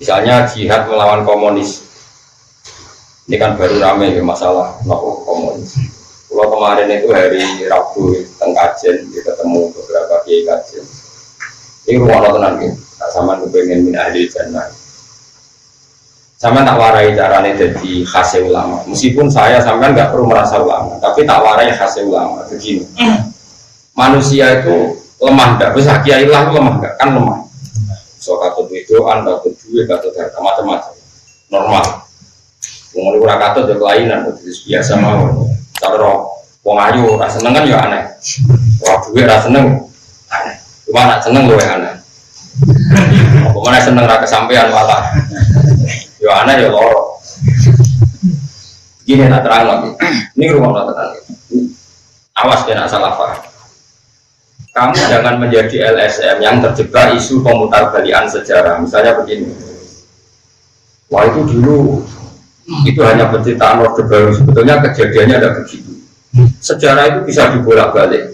Misalnya jihad melawan komunis. Ini kan baru ramai ya masalah komunis. Kalau kemarin itu hari Rabu teng kajian ketemu beberapa kiai kajian. Ini rumah tenang ya. Tak sama kepengen min ahli jannah. Sama tak warai caranya jadi khasnya ulama. Meskipun saya sampai nggak perlu merasa ulama, tapi tak warai khasnya ulama. Begini, manusia itu lemah nggak? Bisa kiai lah lemah nggak? Kan lemah. So katut widoan, katut duit, katut harta macam-macam. Normal. Ngomong kurang katut ya kelainan, biasa mau. Cara wong ayu rasa seneng kan ya aneh. Wah duit rasa seneng aneh. Cuma nak seneng loh yang aneh. Mana seneng rasa kesampaian malah. Yo aneh ya loro. Gini tak terang lagi. Ini rumah tenang. Awas dia nak salah paham. Kamu jangan menjadi LSM yang terjebak isu pemutarbalikan sejarah. Misalnya begini. Wah itu dulu itu hanya penciptaan Orde Baru. Sebetulnya kejadiannya ada begitu. Sejarah itu bisa dibolak-balik.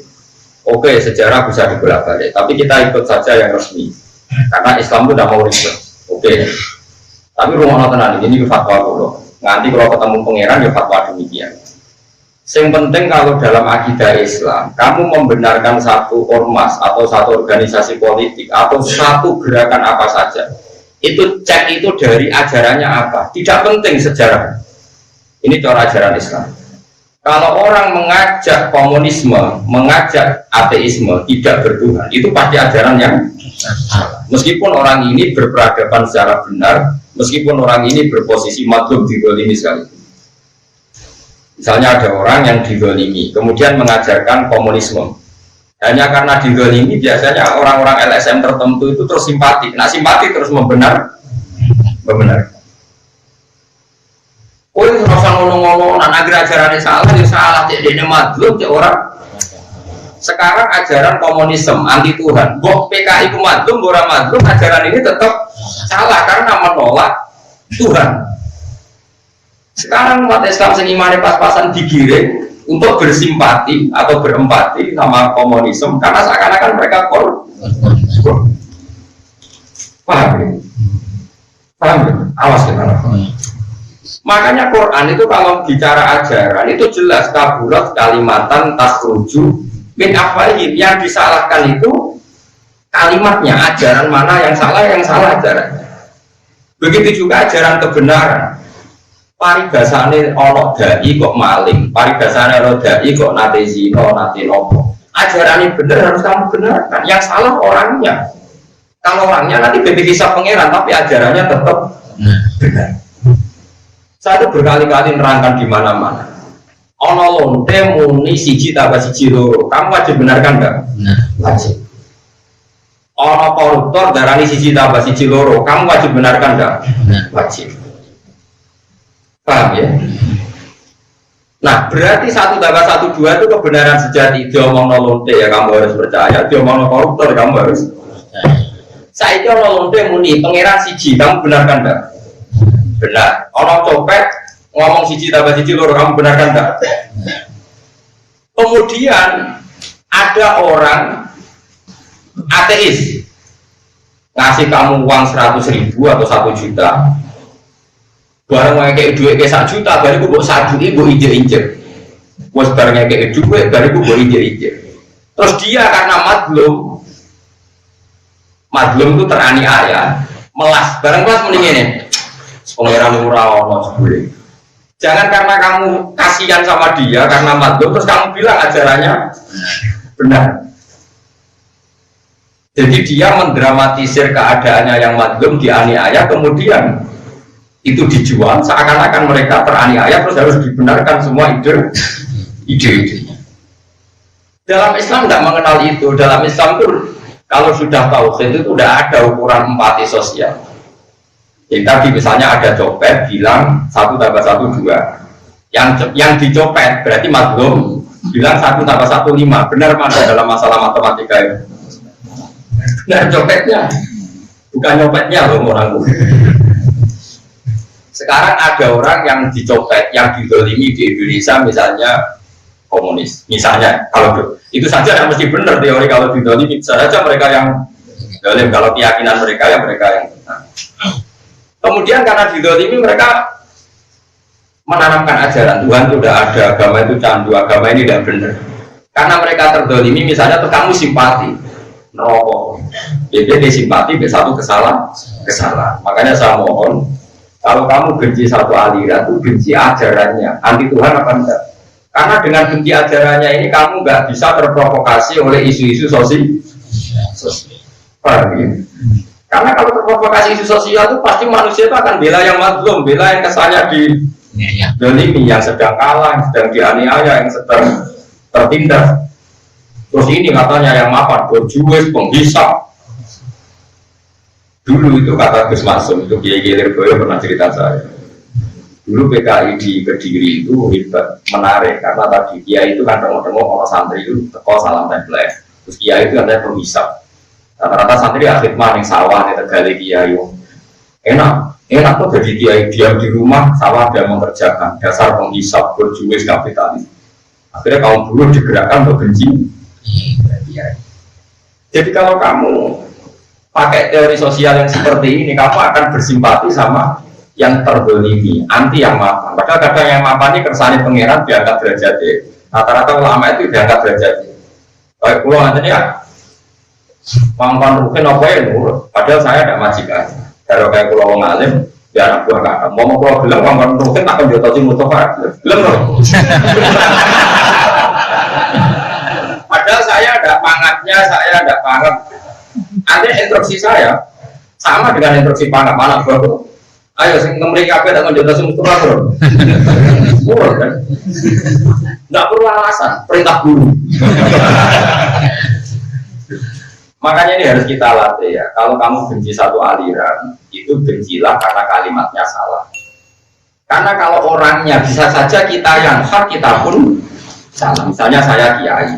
Oke, sejarah bisa dibolak-balik. Tapi kita ikut saja yang resmi. Karena Islam itu tidak mau ribet. Oke. Tapi rumah tenan ini fatwa dulu. Nanti kalau ketemu pangeran ya fatwa demikian. Yang penting kalau dalam akidah Islam, kamu membenarkan satu ormas atau satu organisasi politik atau satu gerakan apa saja, itu cek itu dari ajarannya apa. Tidak penting sejarah. Ini cara ajaran Islam. Kalau orang mengajak komunisme, mengajak ateisme, tidak bertuhan, itu pasti ajaran yang salah. Meskipun orang ini berperadaban secara benar, meskipun orang ini berposisi madlum digolimi sekali. Misalnya ada orang yang digolimi, kemudian mengajarkan komunisme. Hanya karena digolimi, biasanya orang-orang LSM tertentu itu terus simpati. Nah simpati terus membenar. Oh ini rasa ngomong-ngomong, nah agar ajarannya salah, ya salah, jadi madlum, ya orang. Sekarang ajaran komunisme anti Tuhan, bok PKI itu madlum, orang madlum, ajaran ini tetap salah karena menolak Tuhan. Sekarang umat Islam senimannya pas-pasan digiring untuk bersimpati atau berempati sama komunisme karena seakan-akan mereka paham? Awas gimana? Makanya Quran itu kalau bicara ajaran itu jelas kabulat kalimatan tasruju min afwahihim. Yang disalahkan itu kalimatnya, ajaran mana yang salah ajarannya. Begitu juga ajaran kebenaran. Paribasane ono dai kok maling, paribasane ono dai kok nate zina, nate nopo. Ajaran ini benar harus kamu benarkan. Yang salah orangnya. Kalau orangnya nanti bebek hisab pangeran, tapi ajarannya tetap benar. Saya itu berkali-kali nerangkan di mana-mana. Ono lonte muni siji tambah siji loro. Kamu wajib benarkan enggak? Wajib. Ono koruptor darani siji tambah siji loro. Kamu wajib benarkan enggak? Wajib. Paham ya? Nah, berarti 1 tambah 1 2 itu kebenaran sejati. Dia omong lonte ya kamu harus percaya. Dia omong koruptor kamu harus percaya. Saya itu ono lonte muni pangeran siji, kamu benarkan enggak? Benar. Orang copet ngomong siji tambah siji loro, kamu benarkan enggak? Kemudian ada orang ateis ngasih kamu uang 100.000 atau 1 juta, barang kayak duit kayak 1 juta, bariku buat 1 ibu injek-injek, bos barangnya kayak duit, bariku buat injek-injek. Terus dia karena madlum itu teraniaya, melas, barang kelas mendingin nih. Pengeran murah ono sebule. Jangan karena kamu kasihan sama dia karena madlum terus kamu bilang ajarannya benar. Jadi dia mendramatisir keadaannya yang madlum dianiaya, kemudian itu dijual seakan-akan mereka teraniaya terus harus dibenarkan semua ide-idenya. Dalam Islam tidak mengenal itu. Dalam Islam itu kalau sudah tauhid itu tidak ada ukuran empati sosial. Jadi tadi misalnya ada copet bilang 1 tambah 1 2, yang dicopet berarti madlum bilang 1 tambah 1 5. Benar mana dalam masalah matematika itu? Benar copetnya, bukan nyopetnya loh orangku. Sekarang ada orang yang dicopet, yang didolimi di Indonesia misalnya komunis, misalnya kalau itu saja tidak mesti benar teori kalau didolimi, bisa saja mereka yang dolim, kalau keyakinan mereka ya mereka yang benar. Kemudian karena didolimi mereka menanamkan ajaran Tuhan itu udah ada, agama itu candu, agama ini tidak benar. Karena mereka terdolimi, misalnya tuh kamu simpati, neraka, jadi simpati ke satu kesalahan. Makanya saya mohon, kalau kamu benci satu aliran, itu benci ajarannya, anti Tuhan apa enggak? Karena dengan benci ajarannya ini kamu nggak bisa terprovokasi oleh isu-isu sosial. Paham ya? Karena kalau terprovokasi isu sosial itu pasti manusia itu akan bela yang mazlum, bela yang kesannya di dolimi, yang sedang kalah, yang sedang dianiaya, yang sedang tertindas. Terus ini katanya yang mapan, berjuis, penghisap. Dulu itu kata Gus Mansum, itu Kiai Lirboyo pernah cerita saya. Dulu PKI di Kediri itu hebat, menarik, karena tadi Kiai itu kan tengok-tengok orang santri itu teko salam template. Terus Kiai itu katanya penghisap. Rata-rata santri akhir maning sawah di Tegali Kiai. Enak tuh jadi Kiai diam di rumah, sawah dia mengerjakan, dasar penghisap, berjuis, kapitalis. Akhirnya kaum buruh digerakkan untuk benci. Jadi kalau kamu pakai teori sosial yang seperti ini, kamu akan bersimpati sama yang terdolimi, anti yang mapan. Padahal kadang yang mapan ini kersane pangeran diangkat derajat. Rata-rata ulama itu diangkat derajat. Baik pulau nanti ya, mapan rukin apa ya nurut. Padahal saya tidak majikan. Kalau kayak pulau ngalim, ya anak buah kakak. Mau pulau bilang mapan rukin tak akan jotosi mutofak. Belum loh. Padahal saya ada pangatnya, saya ada pangat. Ada instruksi saya sama dengan instruksi pangat mana bro? Ayo, sing mereka apa tak menjadi semua bro? Murah kan? Nggak perlu alasan, perintah guru. Makanya ini harus kita latih ya. Kalau kamu benci satu aliran, itu bencilah karena kalimatnya salah. Karena kalau orangnya bisa saja kita yang hak, kita pun salah. Misalnya saya kiai.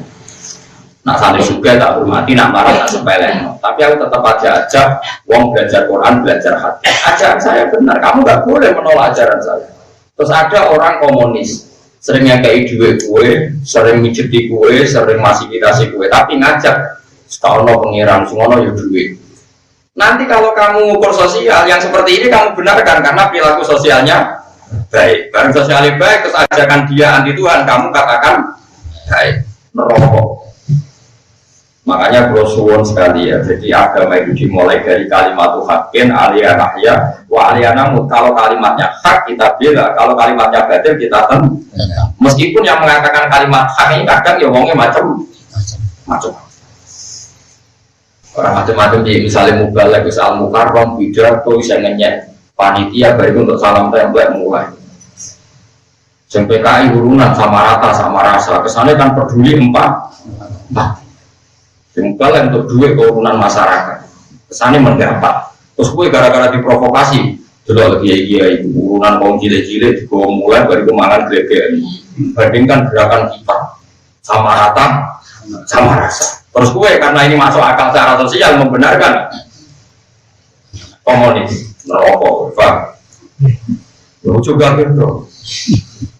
Nak santri juga tak hormati, nak marah tak sepeleng. Tapi aku tetap aja ajak wong belajar Quran, belajar hadis. Ajaran saya benar, kamu nggak boleh menolak ajaran saya. Terus ada orang komunis, sering ngekei duit kue, sering mijeti kue, sering masifikasi kue, tapi ngajak setaono pengiran, semono yo duit. Nanti kalau kamu ngukur sosial yang seperti ini kamu benarkan karena perilaku sosialnya baik. Barang sosialnya baik, terus ajakan dia anti Tuhan, kamu katakan baik, merokok. Makanya bro suwon sekali ya. Jadi agama itu dimulai dari kalimat haqqin aliyana ya wa aliyana mut. Kalau kalimatnya hak kita bela, kalau kalimatnya batil kita tem. Meskipun yang mengatakan kalimat hak ini kadang ya ngomongnya macam-macam. Orang macam-macam di misalnya mubalek, misal mukarram, pidato, bisa ngenyek panitia baru untuk salam template mulai. Sampai PKI urunan sama rata sama rasa. Kesannya kan peduli empat. Jempol untuk duit keurunan masyarakat, kesannya mendapat. Terus gue gara-gara diprovokasi, dulu lagi itu urunan kaum cilik-cilik, gue mulai dari kemangan GBN. Bandingkan gerakan kita sama rata, sama rasa. Terus gue karena ini masuk akal secara sosial membenarkan komunis, merokok, pak. Juga gitu.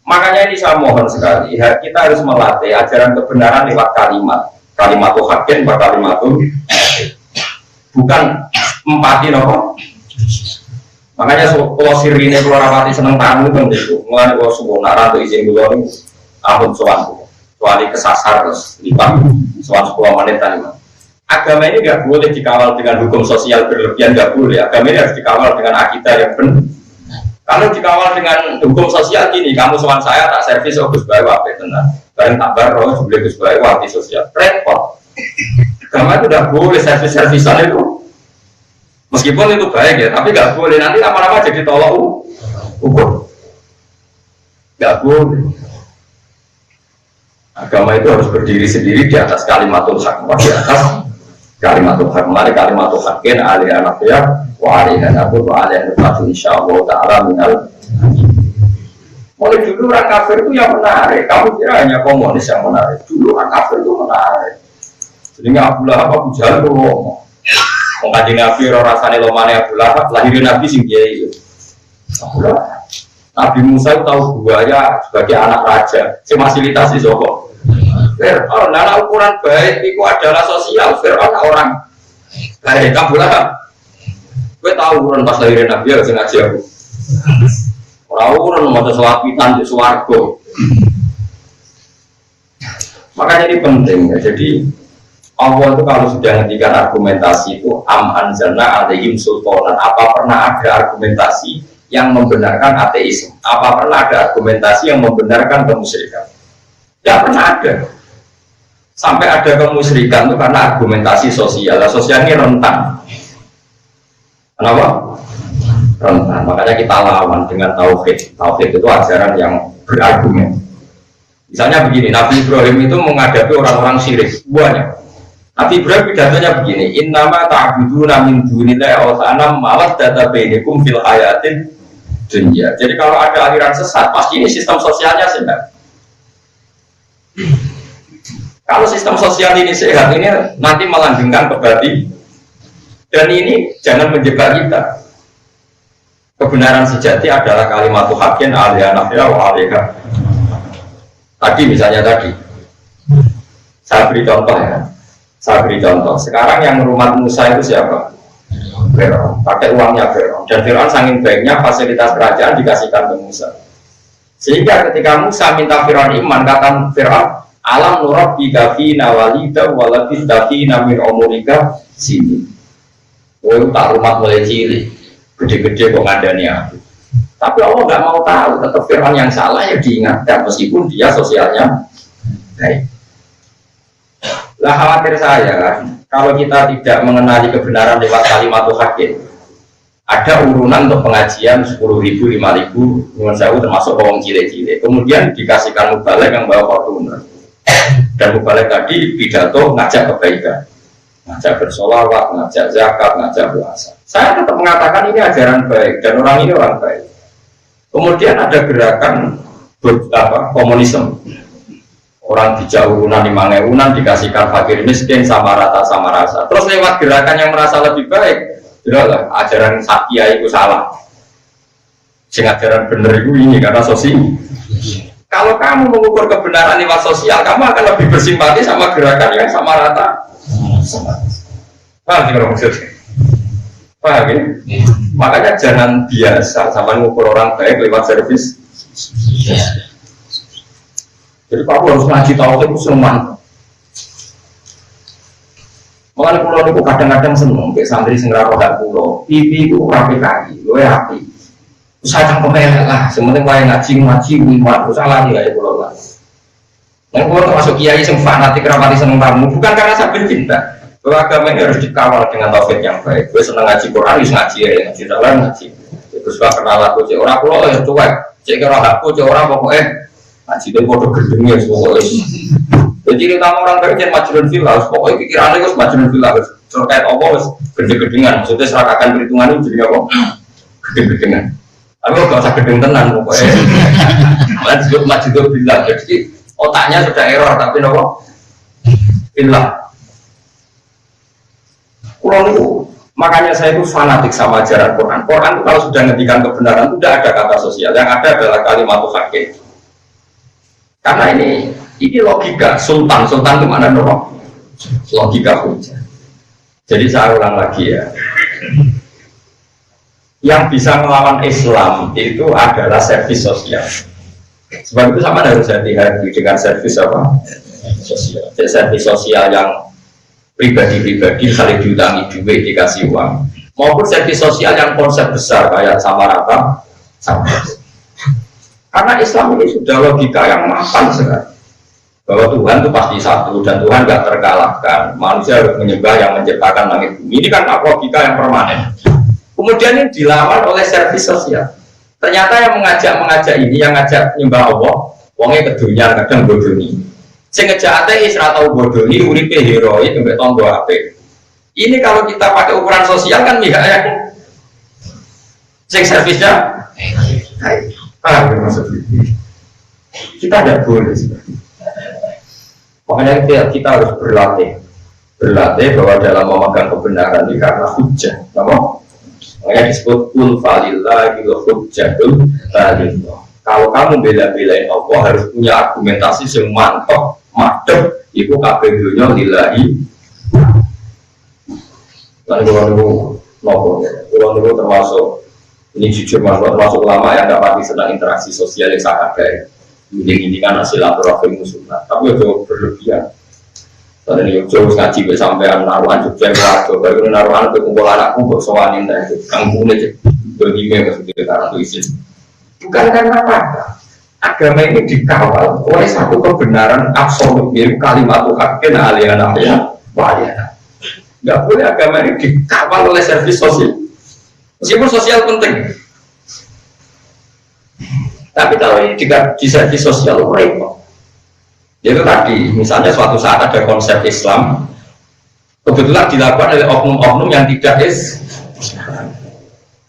Makanya ini saya mohon sekali, kita harus melatih ajaran kebenaran lewat kalimat. Kalimatul haqqin wa kalimatul bukan empati nopo. Makanya kalau sirine keluar rapati seneng tamu kan itu mulai kalau subuh nara atau izin keluar ampun sowan kecuali kesasar terus lipat sowan 10 menit tadi. Agama ini nggak boleh dikawal dengan hukum sosial berlebihan, nggak boleh. Agama ini harus dikawal dengan akidah yang benar. Kalau dikawal dengan hukum sosial gini, kamu sowan saya tak servis Gus Bayu apa tenang. Barang tak baru, sebelum itu sebagai wakil sosial, repot. Agama itu tidak boleh servis-servisan itu. Meskipun itu baik ya, tapi nggak boleh. Nanti lama-lama jadi tolak ukur. Nggak boleh. Agama itu harus berdiri sendiri di atas kalimatul haq, di atas kalimatul haq. Mari kalimatul haqqin alih anafiyah, wa alih anafiyah, wa alih anafiyah, insyaallah ta'ala minal. Mulai dulu orang kafir itu yang menarik. Kamu kira hanya komunis yang menarik. Dulu orang kafir itu menarik. Jadi Abu Lahab, Abu Jahal itu ngomong. Mengkaji Nabi rasanya lomane Abu Lahab, lahirin Nabi sing kiai. Abu Lahab. Nabi Musa itu tahu buaya sebagai anak raja. Fasilitasi Zoko. Fir'aun, nah ukuran baik itu adalah sosial. Fir'aun orang baik. Abu Lahab. Gue tahu urun pas lahirin Nabi ya ngaji aku. Orang urun mau selapitan di swargo. Makanya ini penting ya. Jadi Allah itu kalau sudah ngendikan argumentasi itu anzalna alaihim sultanan. Apa pernah ada argumentasi yang membenarkan ateisme? Apa pernah ada argumentasi yang membenarkan kemusyrikan? Tidak pernah ada. Sampai ada kemusyrikan itu karena argumentasi sosial. Sosial ini rentan. Kenapa? Rentan. Makanya kita lawan dengan tauhid. Tauhid itu ajaran yang berargumen. Misalnya begini, Nabi Ibrahim itu menghadapi orang-orang syirik. Banyak. Nabi Ibrahim pidatonya begini, innama ta'buduna min dunillahi awthanam mawaddata bainakum fil hayatin dunya. Jadi kalau ada aliran sesat, pasti ini sistem sosialnya sehat. Kalau sistem sosial ini sehat, ini nanti melanggengkan kebati. Dan ini jangan menjebak kita. Kebenaran sejati adalah kalimat haqqin alaiha nafya wa alaiha. Tadi misalnya tadi, saya beri contoh ya. Saya beri contoh. Sekarang yang rumah Musa itu siapa? Firaun. Pakai uangnya Firaun. Dan Firaun saking baiknya fasilitas kerajaan dikasihkan ke Musa. Sehingga ketika Musa minta Firaun iman, kata Firaun, alam nurabbika fina walida walabista fina min umurika sini. Oh, tak rumah mulai cilik, gede-gede kok ngandani aku. Tapi Allah nggak mau tahu, tetap Firaun yang salah ya diingatkan meskipun dia sosialnya baik. Lah khawatir saya kalau kita tidak mengenali kebenaran lewat kalimat haqqin. Ada urunan untuk pengajian 10.000, 5.000, nyuwun sewu termasuk wong cilik-cilik. Kemudian dikasihkan mubalek yang bawa Fortuner. Dan mubalek tadi pidato ngajak kebaikan, ngajak bersolawat, ngajak zakat, ngajak puasa. Saya tetap mengatakan ini ajaran baik dan orang ini orang baik. Kemudian ada gerakan komunisme. Orang dijak urunan 5.000 dikasihkan fakir miskin sama rata sama rasa. Terus lewat gerakan yang merasa lebih baik, jelaslah ajaran Satya itu salah. Sing ajaran bener itu ini karena sosial. Kalau kamu mengukur kebenaran lewat sosial, kamu akan lebih bersimpati sama gerakan yang sama rata. Paham tidak maksudnya? Paham ya? Makanya jangan biasa sama mengukur orang baik lewat servis. Jadi kamu harus ngaji tahu itu senang. Makanya pulau itu kadang-kadang seneng, kayak santri sengra roda pulau, pipi itu rapi kaki, gue rapi. Saya cangkemnya lah, sementing wae ngaji lima, salah nih kayak pulau lah. Yang pulau termasuk kiai yang fanatik rapati seneng tamu, bukan karena saya cinta. Bahwa agama ini harus dikawal dengan tauhid yang baik. Gue seneng ngaji Quran, harus ngaji ya, ngaji salah ngaji. Terus gak kenal aku, cek orang pulau ya cuek, cek kalau aku cek orang pokoknya. Ngaji itu bodoh gendengnya pokoknya. Jadi kita orang kerja majnun filah, pokoknya pikirannya itu majnun filah terkait apa gede-gedengan. Maksudnya serakakan perhitungan itu jadi apa? Gede-gedengan. Tapi nggak usah gedeng tenan pokoknya. Malah disebut majnun filah. Jadi otaknya sudah error tapi apa? Filah. Kurang itu. Makanya saya itu fanatik sama ajaran Quran. Quran itu kalau sudah ngendikan kebenaran tidak ada kata sosial. Yang ada adalah kalimat haqqin. Karena ini logika sultan itu mana normal logika hujah. Jadi saya ulang lagi ya, yang bisa melawan Islam itu adalah servis sosial. Sebab itu sama harus hati-hati dengan servis apa sosial. Jadi servis sosial yang pribadi-pribadi saling diutangi duit dikasih uang, maupun servis sosial yang konsep besar kayak sama rata sama. Karena Islam ini sudah logika yang mapan sekali bahwa Tuhan itu pasti satu dan Tuhan nggak terkalahkan. Manusia harus menyembah yang menciptakan langit bumi. Ini kan logika yang permanen. Kemudian ini dilawan oleh servis sosial. Ternyata yang mengajak ini, yang ngajak menyembah Allah, wongnya kedunya kadang bodoni. Sing ngejak ateis atau bodoni, uripe heroik, mbek tonggo apik. Ini kalau kita pakai ukuran sosial kan enggak ya? Sing servisnya, maksudnya kita tidak boleh makanya kita harus berlatih bahwa dalam memegang kebenaran ini karena hujah makanya disebut kul falillahi hujjatul baligh. Kalau kamu bela-belain Allah harus punya argumentasi yang mantap madep itu kabeh dunya lillahi lalu nopo Kalau dulu termasuk ini jujur termasuk ulama yang nggak pasti senang interaksi sosial yang sangat baik. Ini kan silaturahmi musuhnya, tapi itu berlebihan. Karena ini jauh ngaji sampean naruhan Jogja keluarga, baru naruhan ke kumpul anakku bersoanin itu kampungnya berlima maksudnya karena itu izin. Bukan karena apa? Agama ini dikawal oleh satu kebenaran absolut, mirip kalimat Tuhan aliyana waliana. Nggak boleh agama ini dikawal oleh servis sosial, meskipun sosial penting. Tapi kalau ini juga di servis sosial repot. Itu tadi, misalnya suatu saat ada konsep Islam, kebetulan dilakukan oleh oknum-oknum yang tidak Islam.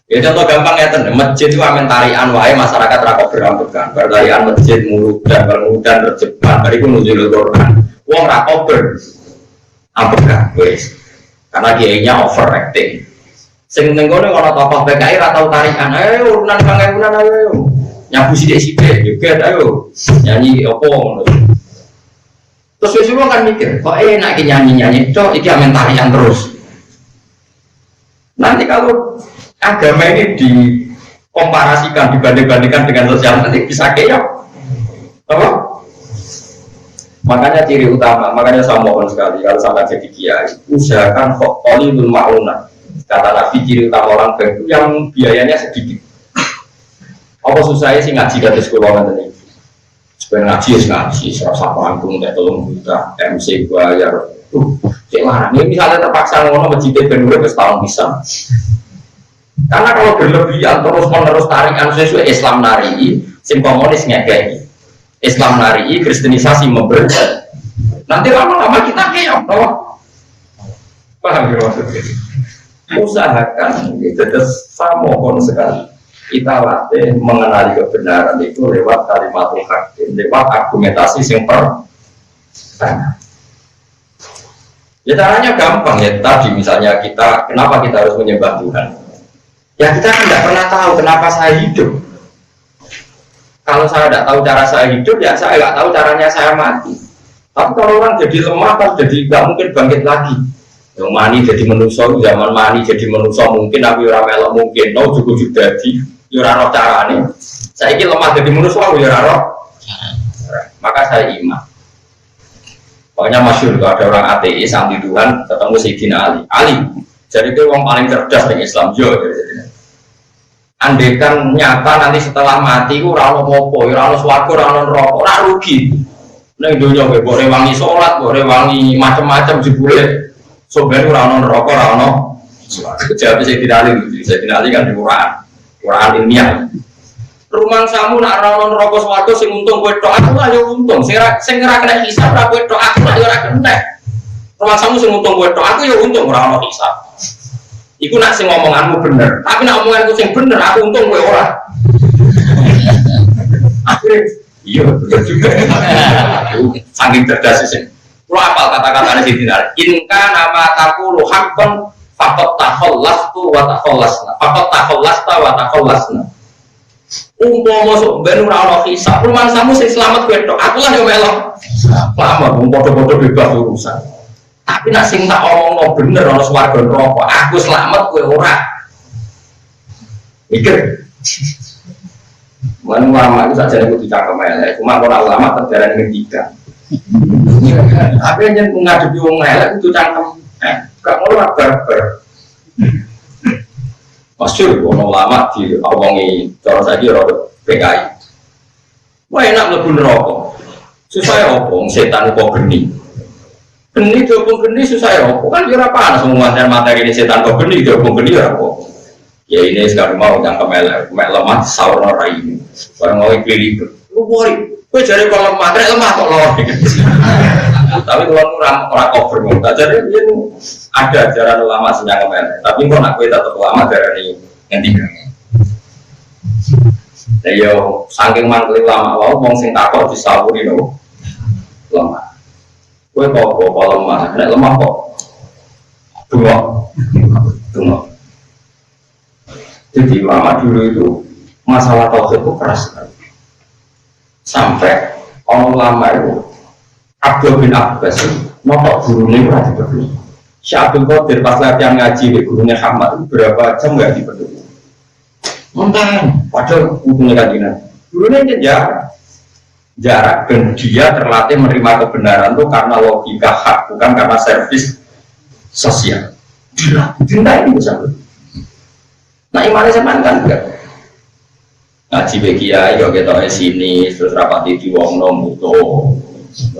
Ya contoh gampang ya, masjid itu amen tarian wae masyarakat rakok berambekan, bertarian masjid mudah terjebak, dari itu nuzul Quran. Wong rakok berambekan, wes, karena kiainya overacting. Sing nenggone kalau tokoh PKI ratau tarian, ayo urunan kangenan ayo, nyabu sidik juga, ayo nyanyi opong. Terus semua kan mikir, kok enak nyanyi cok, iki amen tarian terus. Nanti kalau agama ini dikomparasikan, dibanding-bandingkan dengan sosial, nanti bisa keok. Apa? Makanya ciri utama, makanya saya mohon sekali, kalau sampai jadi kiai, usahakan qalilul ma'unah. Kata Nabi, ciri utama orang baik itu yang biayanya sedikit. Apa susahnya sih ngaji dari sekolah nanti? Supaya ngaji, serasa panggung, tolong kita, MC bayar. Cek mana? Ini misalnya terpaksa ngono masjidnya bener setahun bisa. Karena kalau berlebihan terus-menerus tarikan sesuai Islam nari, sim komunis ngekei, Islam nari, kristenisasi memberi. Nanti lama-lama kita keok, paham ya maksudnya? Usahakan, jadi saya mohon sekali kita latih mengenali kebenaran itu lewat kalimat Tuhan, lewat argumentasi yang pertama. Ya caranya gampang ya, tadi misalnya kita, kenapa kita harus menyembah Tuhan? Ya kita kan tidak pernah tahu kenapa saya hidup. Kalau saya tidak tahu cara saya hidup, ya saya tidak tahu caranya saya mati. Tapi kalau orang jadi lemah, kan jadi nggak mungkin bangkit lagi. Yang mani jadi manusia, zaman mani jadi manusia mungkin, tapi orang melok mungkin. No cukup jadi, yuraro caranya. Saya ini lemah jadi manusia, yuraro. Maka saya iman. Pokoknya masyhur ada orang ateis anti Tuhan ketemu Sayyidina Ali. Jadi itu orang paling cerdas dengan Islam juga. Andaikan nyata nanti setelah mati ku ora ono apa-apa, ora ono swarga, ora ono neraka, ora rugi. Ning donya kowe mbok rewangi salat, mbok rewangi macam-macam jebule. Soben ora ono neraka, ora ono swarga. Jawab Sayyidina Ali kan di Quran ilmiah. Rumang samu nak ora ono neraka swarga sing untung kowe tok, aku lah yo untung. Sing ora kena hisab ora kowe tok, aku lah yo ora kena. Rumang samu sing untung kowe tok, aku yo untung ora ono hisab. Iku nak sing ngomonganmu bener, tapi nak omonganku sing bener, aku untung kowe ora. Akhirnya, iya betul juga. Saking cerdas sih. Lo apal kata-katanya si Dinar. Inka nama takulu hakon fakot takhollastu wa takhollasna. Fakot takhallasta wa takhollasna. Umpama sok ben ora ono hisab, rumangsamu sing selamat kowe tok. Aku lah yo melok. Lama bodoh-bodoh bebas urusan. Tapi nak sing tak omongno bener ana swarga neraka, aku selamat kowe ora. Mikir. Wan ulama itu saja itu dicakap elek, cuma ora ulama terdarah ngendikan. Tapi yen ngadepi wong elek itu cangkem. Gak ora barbar. Masyhur ono ulama di omongi cara saiki ora PKI. Wah enak mlebu neraka. Susah ya opo setan kok geni. Geni diopong geni susah ya opo kan ora panas semua materi ini setan kok geni diopong geni ora opo. Ya ini sekarang mau cangkem elek, mek lemah saurna rai ini. Bareng mau iki lu wori, kowe jare kok lemah, rek lemah kok lor. Tapi kalau ora cover kok. Jadi ada ajaran ulama sing cangkem elek, tapi kok nak kowe tetep ulama darani ngendikan. Lah yo saking mangkel ulama wae wong sing takok disawuri lho. Lemah. Kowe kok lemah, nek lemah kok. Tunggu. Jadi ulama dulu itu masalah tauhid itu keras sekali. Sampai orang ulama itu Abdul bin Abbas notok gurunya itu rada berbeda. Syekh Abdul Qadir pas latihan ngaji di gurunya Hamad berapa jam nggak dipenuhi? Mentang, padahal hubungan kajian. Gurunya jarak dan dia terlatih menerima kebenaran itu karena logika hak, bukan karena servis sosial. Cinta ini bisa. Nah imannya sama kan enggak. Ngaji begia, yo kita di sini terus rapati di wong nom itu.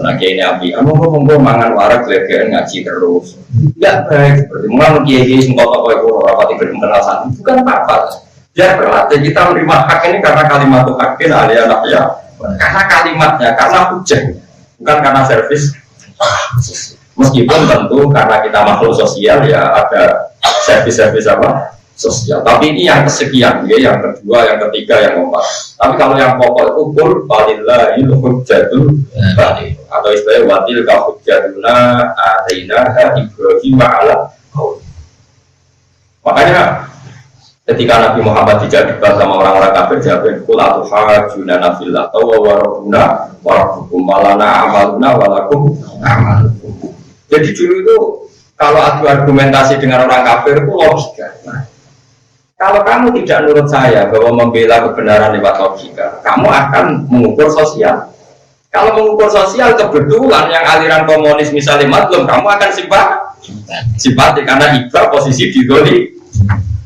Nah ini api, monggo mangan warak legean ngaji terus. Enggak baik seperti mengang kiai singkot apa itu rapati kenal santi bukan apa-apa. Biar berlatih kita menerima hak ini karena kalimat hakin alia ya, karena kalimatnya, karena hujah, bukan karena servis. Meskipun tentu karena kita makhluk sosial ya ada servis-servis apa sosial. Tapi ini yang kesekian, ya, yang kedua, yang ketiga, yang keempat. Tapi kalau yang pokok itu kul walillahil hujjatul baligh atau istilah watil ka hujjatuna atainaha Ibrahim ala qaum. Makanya ketika Nabi Muhammad tidak debat sama orang-orang kafir, jawab kul atuhajuna fillah wa rabbuna wa rabbukum walana amaluna walakum amalukum. Jadi dulu itu kalau adu argumentasi dengan orang kafir itu logika. Nah, kalau kamu tidak nurut saya bahwa membela kebenaran lewat logika, kamu akan mengukur sosial. Kalau mengukur sosial kebetulan yang aliran komunis misalnya maklum, kamu akan simpati karena iba posisi di doli.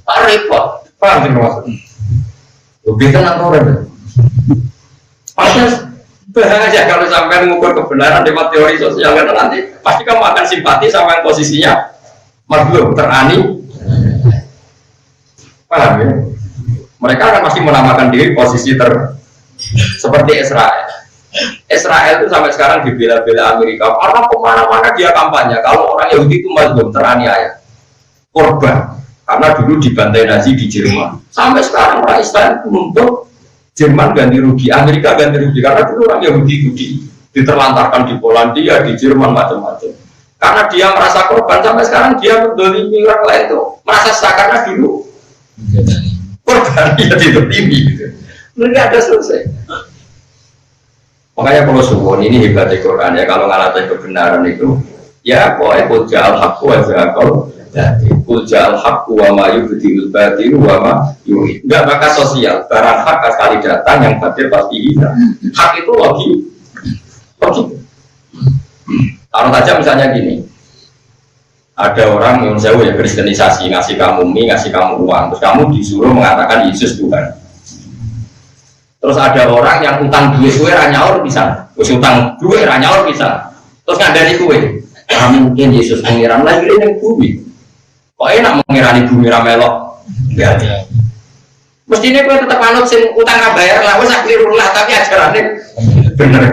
Repot, paham sih maksudnya? Lebih tenang orang. Padahal bahaya kalau sampai mengukur kebenaran lewat teori sosial karena nanti pasti kamu akan simpati sama yang posisinya maklum terani. Paham ya? Mereka akan pasti menamakan diri posisi seperti Israel. Israel itu sampai sekarang dibela-bela Amerika karena kemana-mana dia kampanye. Kalau orang Yahudi itu maklum teraniaya, korban. Karena dulu dibantai Nazi di Jerman. Sampai sekarang orang Israel untuk Jerman ganti rugi, Amerika ganti rugi. Karena dulu orang Yahudi diterlantarkan di Polandia, di Jerman macam-macam. Karena dia merasa korban sampai sekarang dia mendolimi orang lain itu merasa sah karena dulu korban dia ditertimi. Gitu. Nggak ada selesai. Makanya kalau suwon ini hebatnya Quran ya, kalau ngalahin kebenaran itu ya pokoknya kujal hakku aja kalau jadi kujal hakku wa ma yubdil batil wa ma yuhid. Enggak bakal sosial, barang hak sekali datang yang batil pasti hilang. Hak itu logik. Taruh saja misalnya gini, ada orang yang jauh ya kristenisasi, ngasih kamu mie, ngasih kamu uang, terus kamu disuruh mengatakan Yesus Tuhan. Terus ada orang yang utang duit kue ranyaur bisa, utang duit ranyaur bisa, terus ngandani kue, mungkin Yesus mengiram lagi yang bumi. Kok enak mengirani bumi ramelok? Enggak ada. Mestinya kue tetap anut sing utang bayar lah, wes keliru lah, tapi ajarannya bener.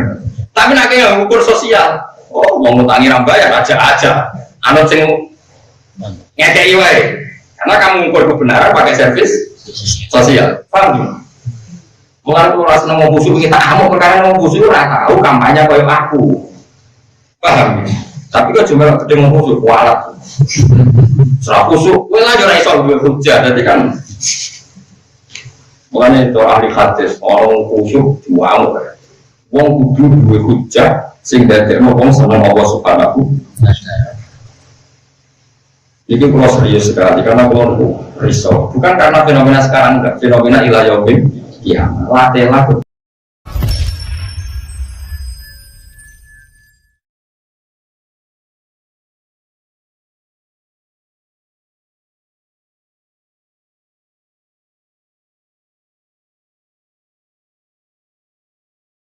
Tapi nak yang ukur sosial, oh mau ngutangi rambayar aja, anut sing ngekei wae. Karena kamu ukur kebenaran pakai servis sosial, paham? Mulai aku rasa mau busuk kita kamu perkara mau busuk ora tahu kampanye koyo aku. Paham? Tapi kok cuma gede mau busuk kualat. Serah busuk, kowe lah ora iso hujah dadi kan. Mulane itu ahli hadis orang busuk diwamu. Wong kudu duwe hujah sing dadekno wong seneng Allah Subhanahu wa taala. Ini kalau serius sekali karena kalau risau bukan karena fenomena sekarang, fenomena ilayobin. Ya, latihlah